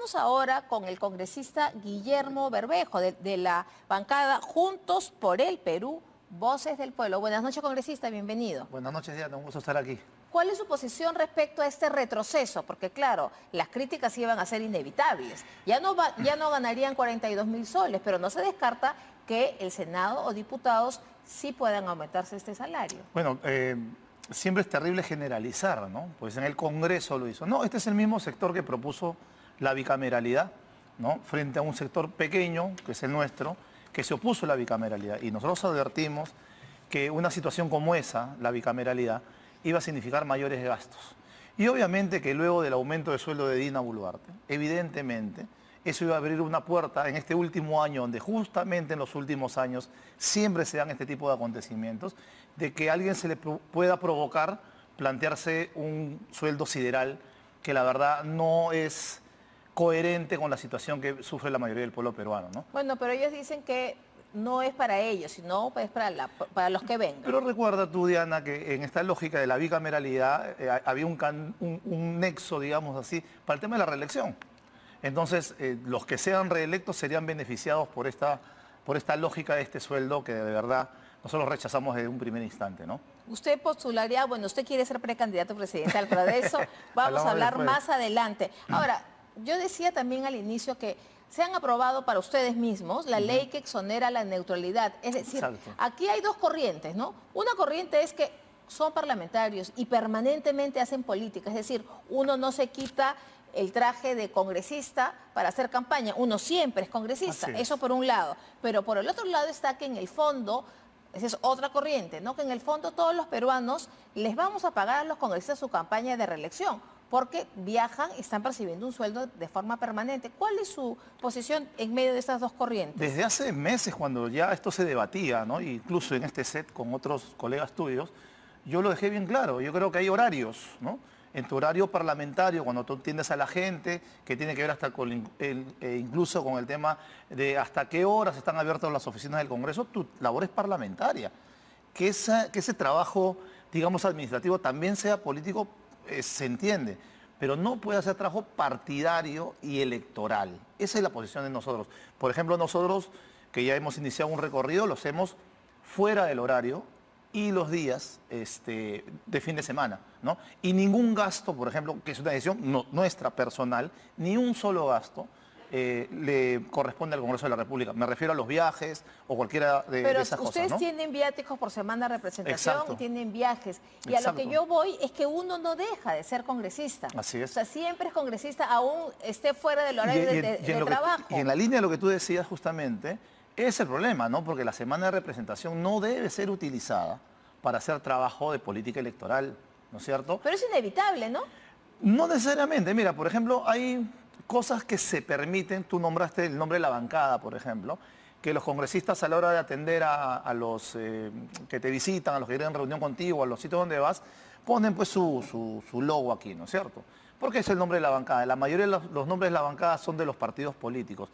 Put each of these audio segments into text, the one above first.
Vámonos ahora con el congresista Guillermo Bermejo, de la bancada Juntos por el Perú, Voces del Pueblo. Buenas noches, congresista, bienvenido. Buenas noches, Diana, un gusto estar aquí. ¿Cuál es su posición respecto a este retroceso? Porque claro, las críticas iban a ser inevitables. Ya no ganarían 42.000 soles, pero no se descarta que el Senado o diputados sí puedan aumentarse este salario. Bueno, siempre es terrible generalizar, ¿no? Pues en el Congreso lo hizo. No, este es el mismo sector que propuso la bicameralidad, ¿no? Frente a un sector pequeño, que es el nuestro, que se opuso a la bicameralidad. Y nosotros advertimos que una situación como esa, la bicameralidad, iba a significar mayores gastos. Y obviamente que luego del aumento de sueldo de Dina Boluarte, evidentemente, eso iba a abrir una puerta en este último año, donde justamente en los últimos años siempre se dan este tipo de acontecimientos, de que a alguien se le pueda provocar plantearse un sueldo sideral que la verdad no es coherente con la situación que sufre la mayoría del pueblo peruano, ¿no? Bueno, pero ellos dicen que no es para ellos, sino es para los que vengan. Pero recuerda tú, Diana, que en esta lógica de la bicameralidad había un nexo, digamos así, para el tema de la reelección. Entonces, los que sean reelectos serían beneficiados por esta lógica de este sueldo que de verdad nosotros rechazamos desde un primer instante, ¿no? Usted postularía, bueno, usted quiere ser precandidato presidencial, pero de eso vamos a hablar más adelante. Ahora, yo decía también al inicio que se han aprobado para ustedes mismos la ley que exonera la neutralidad. Es decir, exacto, aquí hay dos corrientes, ¿no? Una corriente es que son parlamentarios y permanentemente hacen política, es decir, uno no se quita el traje de congresista para hacer campaña, uno siempre es congresista, eso por un lado, pero por el otro lado está que en el fondo, esa es otra corriente, ¿no? Que en el fondo todos los peruanos les vamos a pagar a los congresistas su campaña de reelección, porque viajan y están percibiendo un sueldo de forma permanente. ¿Cuál es su posición en medio de estas dos corrientes? Desde hace meses, cuando ya esto se debatía, ¿no? Incluso en este set con otros colegas tuyos, yo lo dejé bien claro. Yo creo que hay horarios, ¿no? En tu horario parlamentario, cuando tú atiendes a la gente, que tiene que ver hasta con incluso con el tema de hasta qué horas están abiertas las oficinas del Congreso, tu labor es parlamentaria. Que ese trabajo, digamos, administrativo también sea político, se entiende, pero no puede hacer trabajo partidario y electoral. Esa es la posición de nosotros. Por ejemplo, nosotros, que ya hemos iniciado un recorrido, lo hacemos fuera del horario y los días de fin de semana, ¿no? Y ningún gasto, por ejemplo, que es una decisión nuestra personal, ni un solo gasto le corresponde al Congreso de la República. Me refiero a los viajes o cualquiera de esas cosas, ¿no? Pero ustedes tienen viáticos por semana de representación, exacto, tienen viajes. Y exacto, a lo que yo voy es que uno no deja de ser congresista. Así es. O sea, siempre es congresista, aún esté fuera del horario de trabajo. Y en la línea de lo que tú decías justamente, es el problema, ¿no? Porque la semana de representación no debe ser utilizada para hacer trabajo de política electoral, ¿no es cierto? Pero es inevitable, ¿no? No necesariamente. Mira, por ejemplo, hay cosas que se permiten, tú nombraste el nombre de la bancada, por ejemplo, que los congresistas a la hora de atender a los que te visitan, a los que quieren reunión contigo, a los sitios donde vas, ponen pues su logo aquí, ¿no es cierto? Porque es el nombre de la bancada. La mayoría de los nombres de la bancada son de los partidos políticos.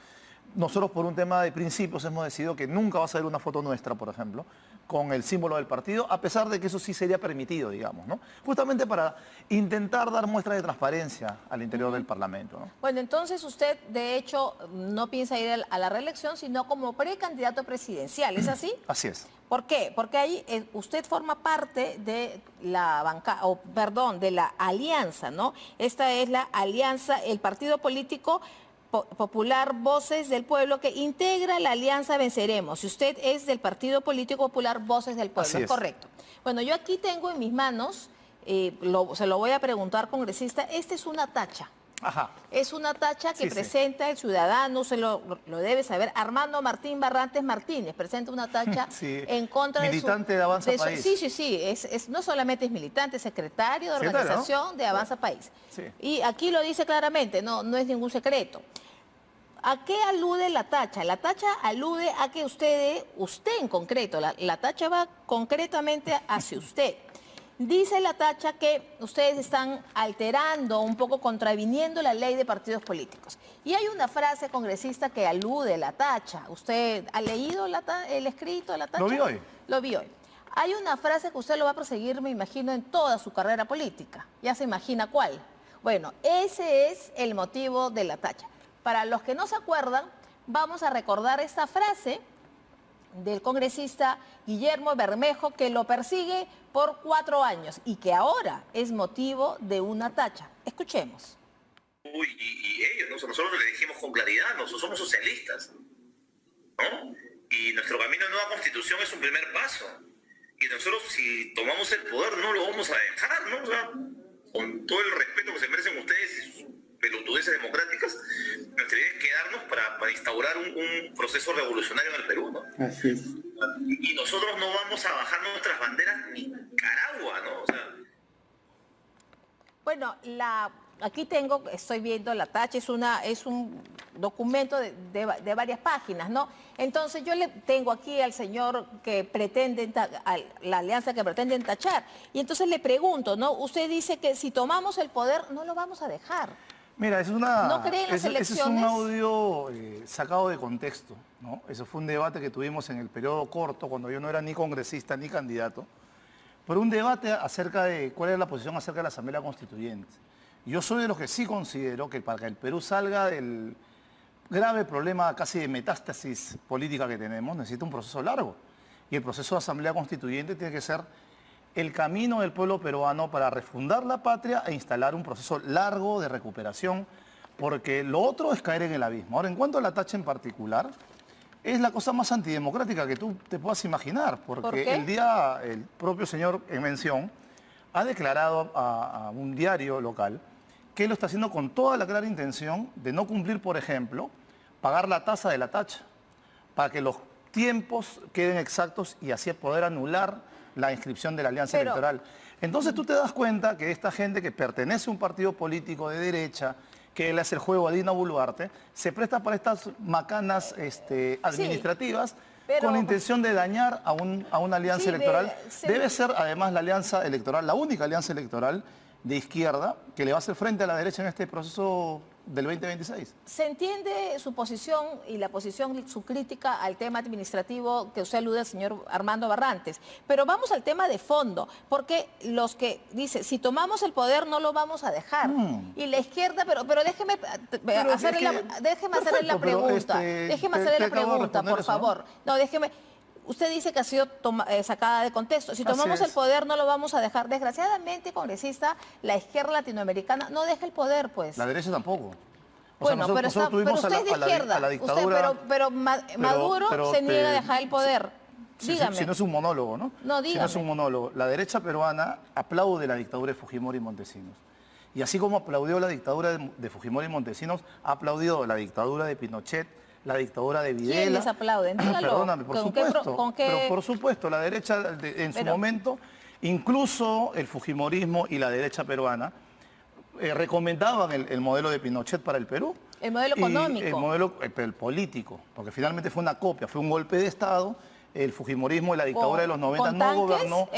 Nosotros por un tema de principios hemos decidido que nunca va a salir una foto nuestra, por ejemplo, con el símbolo del partido, a pesar de que eso sí sería permitido, digamos, ¿no? Justamente para intentar dar muestra de transparencia al interior del Parlamento, ¿no? Bueno, entonces usted, de hecho, no piensa ir a la reelección, sino como precandidato presidencial, ¿es así? Así es. ¿Por qué? Porque ahí usted forma parte de la banca, de la alianza, ¿no? Esta es la alianza, el partido político Popular Voces del Pueblo, que integra la Alianza Venceremos. Si usted es del Partido Político Popular Voces del Pueblo, así es correcto. Bueno, yo aquí tengo en mis manos, se lo voy a preguntar, congresista, esta es una tacha. Ajá. Es una tacha que presenta el ciudadano, usted lo debe saber, Armando Martín Barrantes Martínez, presenta una tacha en contra militante de Avanza País. Sí, no solamente es militante, es secretario de organización, ¿no?, de Avanza País. Sí. Y aquí lo dice claramente, no es ningún secreto. ¿A qué alude la tacha? La tacha alude a que usted en concreto, la tacha va concretamente hacia usted. Dice la tacha que ustedes están alterando, un poco contraviniendo la ley de partidos políticos. Y hay una frase, congresista, que alude a la tacha. ¿Usted ha leído el escrito de la tacha? Lo vi hoy. Lo vi hoy. Hay una frase que usted lo va a proseguir, me imagino, en toda su carrera política. Ya se imagina cuál. Bueno, ese es el motivo de la tacha. Para los que no se acuerdan, vamos a recordar esta frase del congresista Guillermo Bermejo, que lo persigue por 4 años y que ahora es motivo de una tacha. Escuchemos. Y ellos, nosotros le dijimos con claridad, nosotros somos socialistas, ¿no? Y nuestro camino a nueva constitución es un primer paso. Y nosotros, si tomamos el poder, no lo vamos a dejar, ¿no? O sea, con todo el respeto que se merecen ustedes y sus pelotudeces democráticas, nuestra idea es quedarnos para instaurar un proceso revolucionario en el Perú, ¿no? Así es. Y nosotros no vamos a bajar nuestras banderas ni Nicaragua, ¿no? O sea, bueno, aquí estoy viendo la tacha, es un documento de varias páginas, ¿no? Entonces yo le tengo aquí al señor que pretende, a la alianza que pretenden tachar, y entonces le pregunto, ¿no? Usted dice que si tomamos el poder no lo vamos a dejar. Mira, ¿No cree en las ese es un elecciones? audio sacado de contexto, ¿no? Eso fue un debate que tuvimos en el periodo corto, cuando yo no era ni congresista ni candidato, pero un debate acerca de cuál es la posición acerca de la Asamblea Constituyente. Yo soy de los que sí considero que para que el Perú salga del grave problema casi de metástasis política que tenemos, necesita un proceso largo. Y el proceso de Asamblea Constituyente tiene que ser el camino del pueblo peruano para refundar la patria e instalar un proceso largo de recuperación, porque lo otro es caer en el abismo. Ahora, en cuanto a la tacha en particular, es la cosa más antidemocrática que tú te puedas imaginar, porque ¿Por qué? el propio señor en mención ha declarado a un diario local que él lo está haciendo con toda la clara intención de no cumplir, por ejemplo, pagar la tasa de la tacha, para que los tiempos queden exactos y así poder anular la inscripción de la alianza electoral. Entonces tú te das cuenta que esta gente que pertenece a un partido político de derecha, que le hace el juego a Dina Boluarte, se presta para estas macanas administrativas, pero con la intención de dañar a una alianza Sí, electoral. se- Debe ser además la alianza electoral, la única alianza electoral de izquierda que le va a hacer frente a la derecha en este proceso del 2026. Se entiende su posición y su crítica al tema administrativo que usted alude al señor Armando Barrantes. Pero vamos al tema de fondo, porque los que dicen, si tomamos el poder no lo vamos a dejar. Y la izquierda, pero déjeme hacerle la pregunta. Déjeme hacerle la pregunta, por favor. No, déjeme. Usted dice que ha sido sacada de contexto. Si tomamos el poder no lo vamos a dejar. Desgraciadamente, congresista, la izquierda latinoamericana no deja el poder, pues. La derecha tampoco. Bueno, pero usted es de izquierda. a la dictadura, pero Maduro se niega a dejar el poder. Dígame. Si no es un monólogo, ¿no? No, si no es dígame. un monólogo. La derecha peruana aplaude la dictadura de Fujimori y Montesinos. Y así como aplaudió la dictadura de Fujimori y Montesinos, ha aplaudido la dictadura de Pinochet, la dictadura de Videla. ¿Quiénes aplauden? Dígalo. Perdóname, por supuesto. Pero por supuesto, la derecha en su momento, incluso el fujimorismo y la derecha peruana, recomendaban el modelo de Pinochet para el Perú. El modelo económico. El modelo el político, porque finalmente fue una copia, fue un golpe de Estado. El fujimorismo y la dictadura de los 90 no gobernó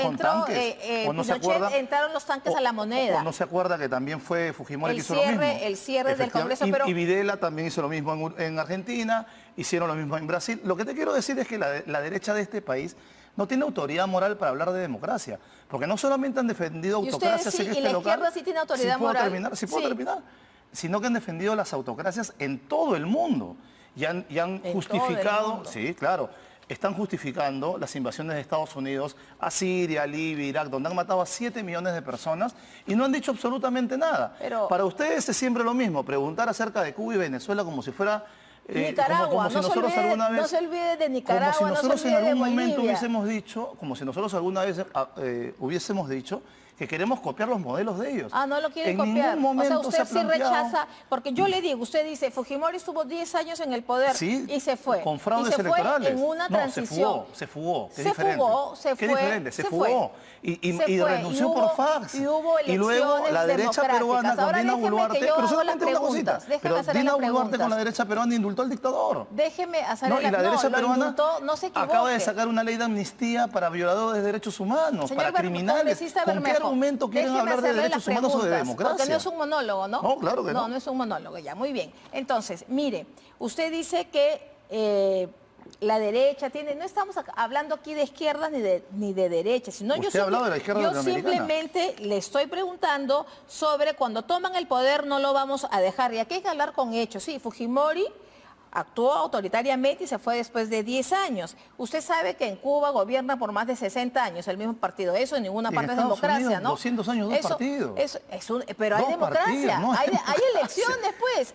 con tanques. ¿O no se acuerda? Entraron los tanques a la moneda. ¿O no se acuerda que también fue Fujimori que hizo lo mismo? El cierre del Congreso, pero... Y Videla también hizo lo mismo en Argentina, hicieron lo mismo en Brasil. Lo que te quiero decir es que la derecha de este país no tiene autoridad moral para hablar de democracia, porque no solamente han defendido autocracias en este local... ¿Y la izquierda sí tiene autoridad moral? ¿Sí puedo terminar? Sino que han defendido las autocracias en todo el mundo y han justificado... Sí, claro. Están justificando las invasiones de Estados Unidos a Siria, Libia, Irak, donde han matado a 7 millones de personas y no han dicho absolutamente nada. Pero... Para ustedes es siempre lo mismo, preguntar acerca de Cuba y Venezuela como si fuera... Nicaragua, como si nosotros alguna vez, no se olvide de Nicaragua, como si nosotros en algún momento Bolivia. hubiésemos dicho, como si nosotros alguna vez hubiésemos dicho que queremos copiar los modelos de ellos. Ah, no lo quieren en copiar. Ningún momento o sea, usted se ha sí planteado... rechaza, porque yo le digo, usted dice, Fujimori estuvo 10 años en el poder y se fue. Con fraudes y se electorales. Fue en una transición. Se fugó. Se fugó, se fue. Qué diferente, se fugó. Y renunció por fax. Y hubo elecciones luego la derecha peruana con Dina Boluarte, pero solamente una cosita. Pero Dina Boluarte con la derecha peruana indultó al dictador. Déjeme hacerle y la derecha peruana no se equivoque. acaba de sacar una ley de amnistía para violadores de derechos humanos, para criminales. ¿Con qué argumento quieren hablar de derechos humanos o de democracia? Porque no es un monólogo, ¿no? No, claro que no. No es un monólogo, ya, muy bien. Entonces, mire, usted dice que la derecha tiene, no estamos hablando aquí de izquierda ni de derecha, sino ¿Usted ha hablado de la izquierda latinoamericana? Simplemente le estoy preguntando sobre cuando toman el poder no lo vamos a dejar. Y aquí hay que hablar con hechos. Sí, Fujimori actuó autoritariamente y se fue después de 10 años. Usted sabe que en Cuba gobierna por más de 60 años el mismo partido. Eso en ninguna parte es democracia, Unidos, ¿no? 200 años, dos partidos. Pero hay democracia, no hay elecciones, pues.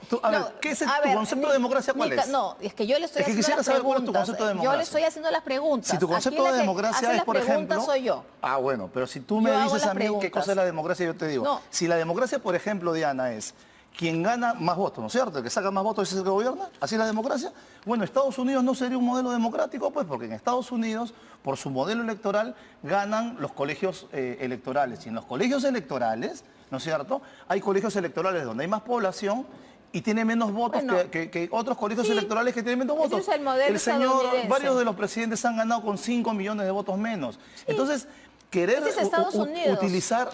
¿Qué es tu concepto de democracia? ¿Cuál es? No, es que yo le estoy haciendo quisiera las saber preguntas. cuál es tu concepto de democracia. Yo le estoy haciendo las preguntas. Si tu concepto de democracia es, por ejemplo... soy yo. Ah, bueno, pero si tú me dices a mí qué cosa es la democracia, yo te digo. No. Si la democracia, por ejemplo, Diana, es quien gana más votos, ¿no es cierto? El que saca más votos es el que gobierna, así es la democracia. Bueno, Estados Unidos no sería un modelo democrático, pues porque en Estados Unidos, por su modelo electoral, ganan los colegios electorales. Y en los colegios electorales, ¿no es cierto? Hay colegios electorales donde hay más población y tiene menos votos que otros colegios electorales que tienen menos votos. Ese es el modelo estadounidense. Varios de los presidentes han ganado con 5 millones de votos menos. Sí. Entonces, querer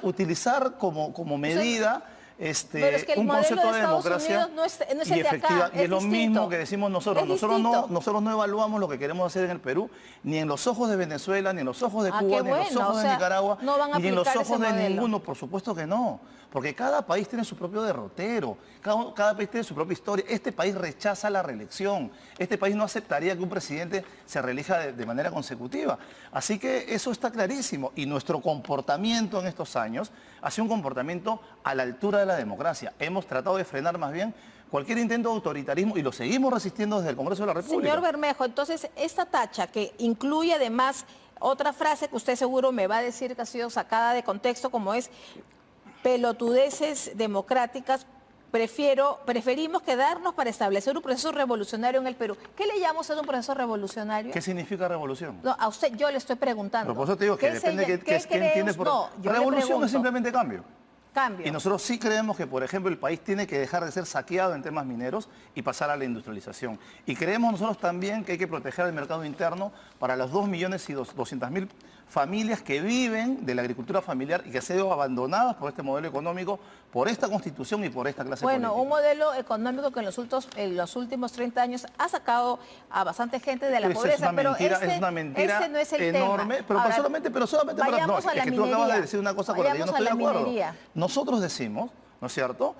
utilizar como medida... un concepto de democracia no es y efectiva. Acá, y es lo mismo que decimos nosotros. Nosotros no evaluamos lo que queremos hacer en el Perú, ni en los ojos de Venezuela, ni en los ojos de Cuba, ni en los ojos de Nicaragua, ni en los ojos de ninguno. Por supuesto que no. Porque cada país tiene su propio derrotero, cada país tiene su propia historia. Este país rechaza la reelección. Este país no aceptaría que un presidente se reelija de manera consecutiva. Así que eso está clarísimo. Y nuestro comportamiento en estos años ha sido un comportamiento a la altura de la democracia. Hemos tratado de frenar más bien cualquier intento de autoritarismo y lo seguimos resistiendo desde el Congreso de la República. Señor Bermejo, entonces esta tacha que incluye además otra frase que usted seguro me va a decir que ha sido sacada de contexto, como es pelotudeces democráticas, preferimos quedarnos para establecer un proceso revolucionario en el Perú. ¿Qué le llama usted un proceso revolucionario? ¿Qué significa revolución? No, a usted yo le estoy preguntando. Pero por eso te digo que depende de qué entiende por... No, revolución es simplemente cambio. Cambio. Y nosotros sí creemos que, por ejemplo, el país tiene que dejar de ser saqueado en temas mineros y pasar a la industrialización. Y creemos nosotros también que hay que proteger el mercado interno para las 2.200.000 familias que viven de la agricultura familiar y que han sido abandonadas por este modelo económico, por esta Constitución y por esta clase política. Bueno, un modelo económico que en los últimos 30 años ha sacado a bastante gente de la pobreza, pero es una mentira no es el enorme, tema. Pero ahora, solamente no, es que tú acabas de decir una cosa con la que yo no estoy de acuerdo. Nosotros decimos, ¿no es cierto?,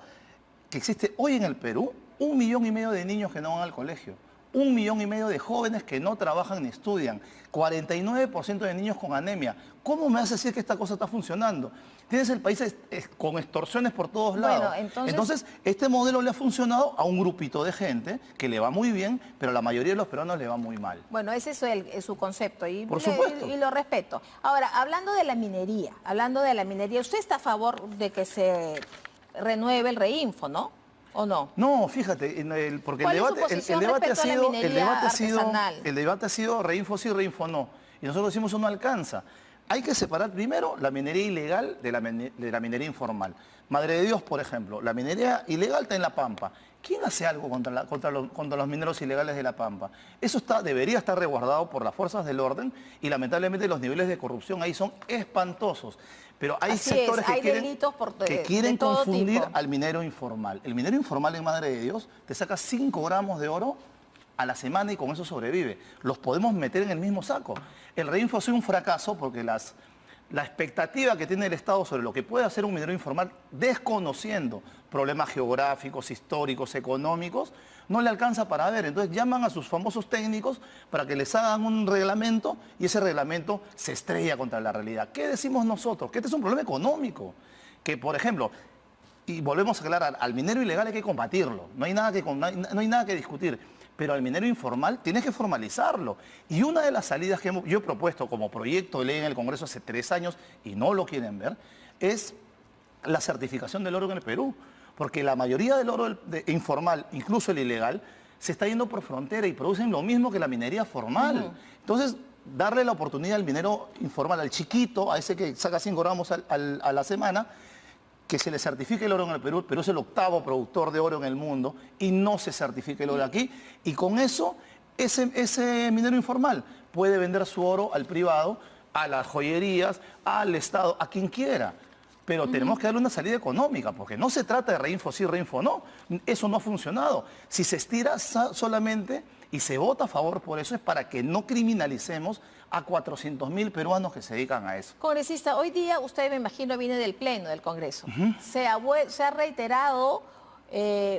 que existe hoy en el Perú 1,5 millones de niños que no van al colegio. 1,5 millones de jóvenes que no trabajan ni estudian, 49% de niños con anemia. ¿Cómo me vas a decir que esta cosa está funcionando? Tienes el país con extorsiones por todos lados. Entonces, este modelo le ha funcionado a un grupito de gente que le va muy bien, pero a la mayoría de los peruanos le va muy mal. Bueno, ese es su concepto y, por supuesto. Y lo respeto. Ahora, hablando de la minería, usted está a favor de que se renueve el Reinfo, ¿no? ¿O no? No, fíjate, porque el debate ha sido Reinfo sí, Reinfo no. Y nosotros decimos eso no alcanza. Hay que separar primero la minería ilegal de la minería informal. Madre de Dios, por ejemplo, la minería ilegal está en La Pampa. ¿Quién hace algo contra los mineros ilegales de La Pampa? Eso debería estar resguardado por las fuerzas del orden y lamentablemente los niveles de corrupción ahí son espantosos. Pero hay sectores que quieren confundir al minero informal. El minero informal en Madre de Dios te saca 5 gramos de oro a la semana y con eso sobrevive. Los podemos meter en el mismo saco. El Reinfo ha sido un fracaso porque la expectativa que tiene el Estado sobre lo que puede hacer un minero informal, desconociendo problemas geográficos, históricos, económicos, no le alcanza para ver. Entonces llaman a sus famosos técnicos para que les hagan un reglamento y ese reglamento se estrella contra la realidad. ¿Qué decimos nosotros? Que este es un problema económico. Que, por ejemplo, y volvemos a aclarar, al minero ilegal hay que combatirlo. No hay nada que discutir. Pero al minero informal tienes que formalizarlo. Y una de las salidas que yo he propuesto como proyecto de ley en el Congreso hace 3 años, y no lo quieren ver, es la certificación del oro en el Perú. Porque la mayoría del oro informal, incluso el ilegal, se está yendo por frontera y producen lo mismo que la minería formal. Entonces, darle la oportunidad al minero informal, al chiquito, a ese que saca 5 gramos a la semana, que se le certifique el oro en el Perú. Perú es el 8º productor de oro en el mundo y no se certifica el oro aquí. Y con eso, ese minero informal puede vender su oro al privado, a las joyerías, al Estado, a quien quiera. pero tenemos que darle una salida económica, porque no se trata de reinfo sí, reinfo no. Eso no ha funcionado. Si se estira solamente y se vota a favor por eso, es para que no criminalicemos a 400.000 peruanos que se dedican a eso. Congresista, hoy día usted, me imagino, viene del Pleno del Congreso. Se ha reiterado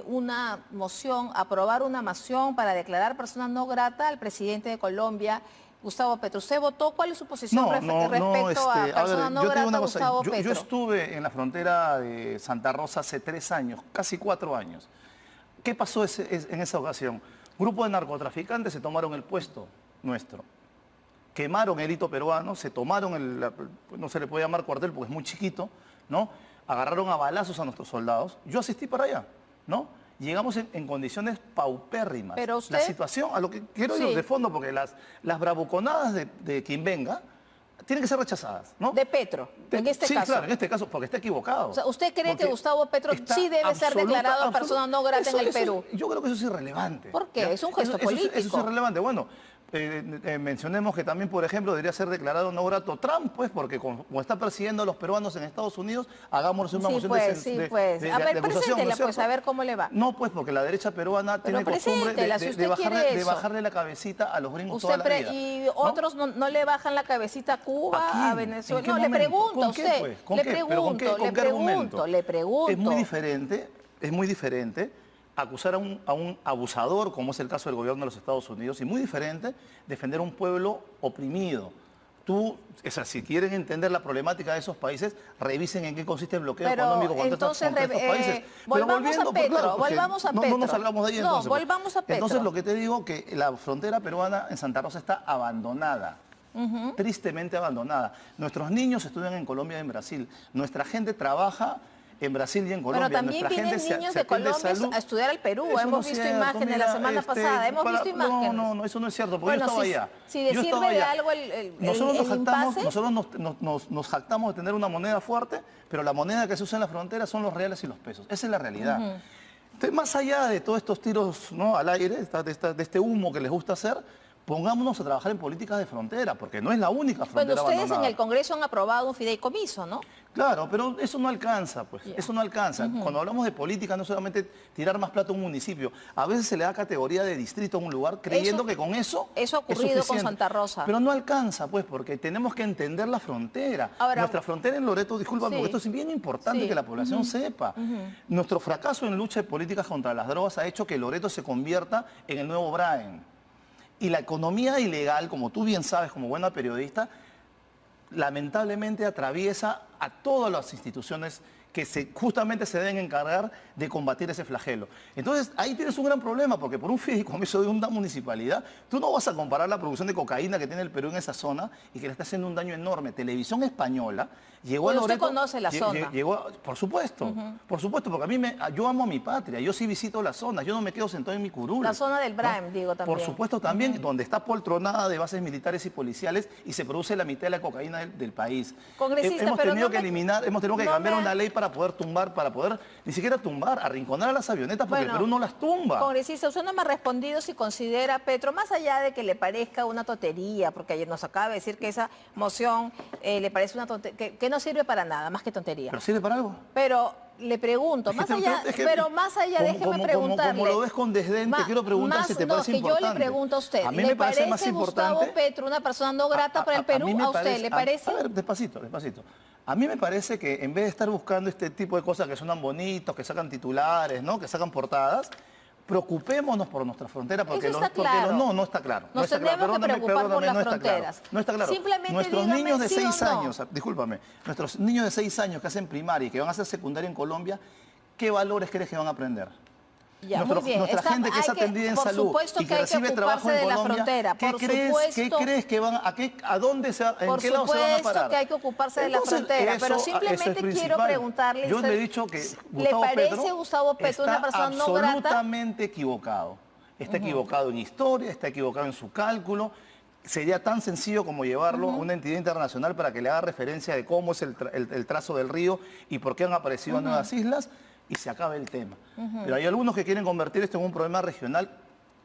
una moción, aprobar una moción para declarar persona no grata al presidente de Colombia, Gustavo Petro. ¿Usted votó? ¿Cuál es su posición respecto a persona no grata, Gustavo Petro? Yo estuve en la frontera de Santa Rosa hace 3 años, casi 4 años. ¿Qué pasó en esa ocasión? Grupo de narcotraficantes se tomaron el puesto nuestro. Quemaron el hito peruano, se tomaron no se le puede llamar cuartel porque es muy chiquito, ¿no? Agarraron a balazos a nuestros soldados. Yo asistí para allá, ¿no? Llegamos en condiciones paupérrimas. Pero usted... La situación, a lo que quiero ir de fondo, porque las bravuconadas de quien venga tienen que ser rechazadas, ¿no? De Petro, en este caso. Sí, claro, en este caso, porque está equivocado. O sea, ¿usted cree que Gustavo Petro sí debe ser declarado persona no grata en el Perú? Yo creo que eso es irrelevante. ¿Por qué? Es un gesto político. Eso es irrelevante. Bueno, mencionemos que también, por ejemplo, debería ser declarado no grato Trump, pues, porque como está persiguiendo a los peruanos en Estados Unidos, hagámosle una moción de acusación, ¿no es cierto? Pues, a ver cómo le va. No, pues, porque la derecha peruana tiene costumbre de bajarle la cabecita a los gringos toda la vida. Y otros no le bajan la cabecita a Cuba, a Venezuela. No, le pregunto a usted. Le pregunto. Es muy diferente acusar a un abusador, como es el caso del gobierno de los Estados Unidos, y muy diferente defender a un pueblo oprimido. Si quieren entender la problemática de esos países, revisen en qué consiste el bloqueo económico contra estos países. Volvamos a Petro. No nos salgamos de ahí entonces. Volvamos a Petro. Entonces lo que te digo, que la frontera peruana en Santa Rosa está abandonada. Tristemente abandonada. Nuestros niños estudian en Colombia y en Brasil. Nuestra gente trabaja en Brasil y en Colombia. Pero también vienen niños de Colombia a estudiar al Perú. Hemos visto imágenes la semana pasada. Hemos visto imágenes. No, eso no es cierto, porque yo estaba allá. Si le sirve de algo el impasse. Nosotros nos jactamos de tener una moneda fuerte, pero la moneda que se usa en la frontera son los reales y los pesos. Esa es la realidad. Entonces, más allá de todos estos tiros, ¿no?, al aire, de este humo que les gusta hacer, pongámonos a trabajar en políticas de frontera, porque no es la única frontera Bueno, ustedes abandonada. en el Congreso han aprobado un fideicomiso, ¿no? Claro, pero eso no alcanza, pues. Eso no alcanza. Cuando hablamos de política, no solamente tirar más plata a un municipio. A veces se le da categoría de distrito a un lugar creyendo que con eso ha ocurrido con Santa Rosa. Pero no alcanza, pues, porque tenemos que entender la frontera. Ahora, nuestra frontera en Loreto, disculpa, porque esto es bien importante que la población sepa. Nuestro fracaso en lucha de políticas contra las drogas ha hecho que Loreto se convierta en el nuevo Braen. Y la economía ilegal, como tú bien sabes como buena periodista, lamentablemente atraviesa a todas las instituciones que justamente se deben encargar de combatir ese flagelo. Entonces, ahí tienes un gran problema, porque por un fideicomiso de una municipalidad, tú no vas a comparar la producción de cocaína que tiene el Perú en esa zona y que le está haciendo un daño enorme. Televisión Española llegó a Loreto... ¿Usted conoce la zona? Por supuesto, porque yo amo a mi patria, yo sí visito la zona, yo no me quedo sentado en mi curul. La zona del Braem, ¿no? Digo también. Por supuesto también, donde está poltronada de bases militares y policiales y se produce la mitad de la cocaína del país. Congresista, hemos tenido que cambiar una ley para poder tumbar, ni siquiera tumbar, arrinconar a las avionetas, porque el Perú no las tumba. Congresista, usted no me ha respondido si considera, Petro, más allá de que le parezca una tontería, porque ayer nos acaba de decir que esa moción le parece una tontería, que no sirve para nada, más que tontería. ¿Pero sirve para algo? Pero le pregunto, más allá, déjeme preguntarle. Como lo ves con desdén, te quiero preguntar si te parece importante. Yo le pregunto a usted, a mí me parece más importante. ¿Gustavo Petro una persona no grata para el Perú? ¿A usted le parece? A ver, despacito. A mí me parece que en vez de estar buscando este tipo de cosas que suenan bonitos, que sacan titulares, ¿no?, que sacan portadas, preocupémonos por nuestra frontera, porque no está claro. No está claro. Nos tenemos que preocupar por las fronteras. No está claro. Simplemente nuestros niños de 6 años, discúlpame, nuestros niños de 6 años que hacen primaria y que van a hacer secundaria en Colombia, ¿qué valores crees que van a aprender? Ya, muy bien. Nuestra gente que es atendida en salud y que recibe trabajo en Colombia, ¿qué crees que van a dónde se en qué lado se van a parar? Por supuesto que hay que ocuparse de la frontera, pero simplemente quiero preguntarle, yo le he dicho que ¿le parece Gustavo Petro una persona no grata? Absolutamente equivocado. Está equivocado en historia, está equivocado en su cálculo. Sería tan sencillo como llevarlo a una entidad internacional para que le haga referencia de cómo es el trazo del río y por qué han aparecido nuevas islas, y se acaba el tema. Pero hay algunos que quieren convertir esto en un problema regional.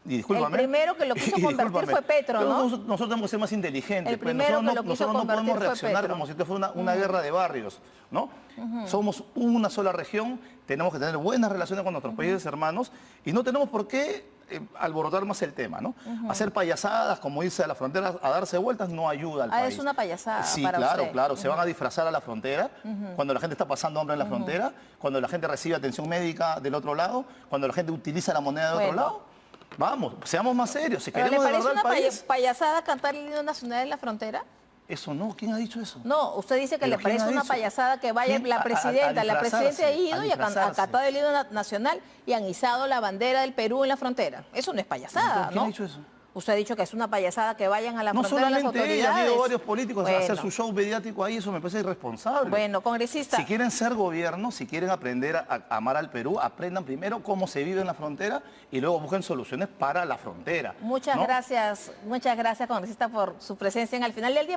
Y discúlpame. El primero que lo quiso convertir fue Petro, ¿no? Nosotros tenemos que ser más inteligentes. El primero que lo quiso nosotros no podemos convertir fue reaccionar Petro. como si esto fuera una guerra de barrios, ¿no? Somos una sola región, tenemos que tener buenas relaciones con nuestros países hermanos y no tenemos por qué alborotar más el tema, ¿no? Hacer payasadas, como irse a la frontera a darse vueltas, no ayuda al país. Es una payasada Sí, para claro, usted. claro. Se van a disfrazar a la frontera, cuando la gente está pasando hambre en la frontera, cuando la gente recibe atención médica del otro lado, cuando la gente utiliza la moneda de otro lado. Vamos, seamos más serios. Si ¿Pero queremos le de parece verdad una el país... payasada cantar el himno nacional en la frontera? Eso no, ¿quién ha dicho eso? No, usted dice que ¿Pero le quién parece ha una dicho? payasada que vaya ¿Quién? la presidenta. La presidenta ha ido y ha disfrazarse. cantado el himno nacional y han izado la bandera del Perú en la frontera. Eso no es payasada, ¿Quién ¿no? ha dicho eso? Usted ha dicho que es una payasada que vayan a la No frontera las solamente autoridades. ella, ha ido varios políticos a hacer Bueno. su show mediático ahí, eso me parece irresponsable. Bueno, congresista. Si quieren ser gobierno, si quieren aprender a amar al Perú, aprendan primero cómo se vive en la frontera y luego busquen soluciones para la frontera. Muchas gracias, congresista, por su presencia en Al Final del Día.